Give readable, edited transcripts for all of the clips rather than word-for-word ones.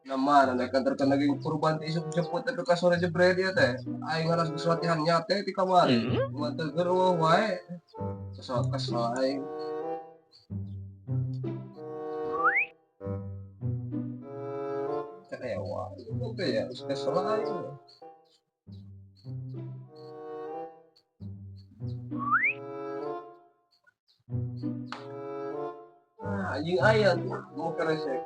Nama anak kan terkena lagi kurban isuk jemput tapi kasore jebret dia teh. Aing ngaras geus latihan nyate di kamar. Mah teueur wae. Kesel aing. Kayak wae. Oke ya, kesel aing. Anjing ayam mau keresek.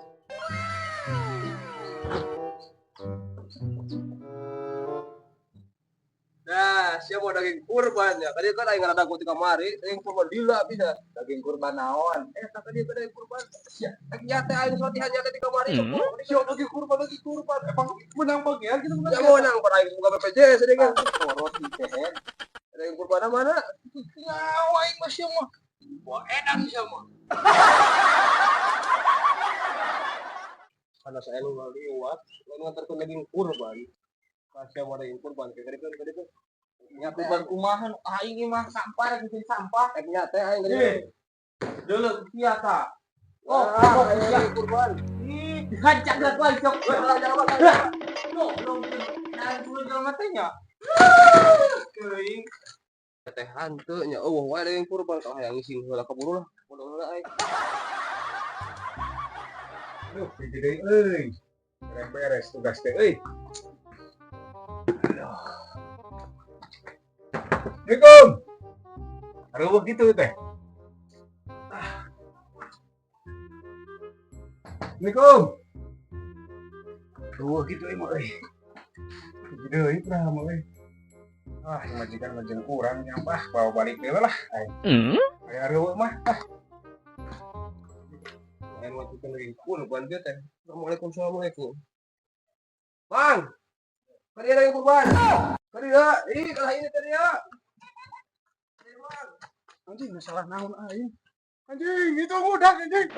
Nah, siapa mau daging kurban ya? Tadi kan aing ada di kamari, daging kurban dila bisa. Daging kurban naon? Tadi dia daging kurban. Sia, nyate aing latihan nyate di kamari sok. Siapa daging kurban. Emang menang bagian gitu Ya mau nang para aing buka BPJS dengan Korot di teh. daging kurban mana? Nyawa aing masih mah. Wah, edan sama. Karena saya lu liwat, lalu ngantarkan daging kurban. Kasih mau daging kurban, kayak gede. Nyate kurban kumahan aing mah sampah bikin sampah. Nyate aing gede. Dulu biasa. Oh, daging kurban. Ih, dihancak dah lagi cok. Jangan. No, belum jangan dulu jalan matanya. Keuing. Teh hanteunya, oh wae daging kurban kau hayang ngising heula kaburu lah. Mudah-mudahan aing. Aduh, jadi euy. Beres tugas teh euy. Assalamualaikum. Aduh, gitu teh. Assalamualaikum. Aduh, gitu mah euy. Jadi euy pernah mah euy. Majikan kurang nyampah bawa balik dewe lah. Aya reueuh mah. Aing wajibkan daging kurban dia teh. Assalamualaikum. Bang. Kari daging kurban. Kari ya. Ih, kalah ini tadi ya. Anjing salah naon aing. Anjing, itu mudah anjing.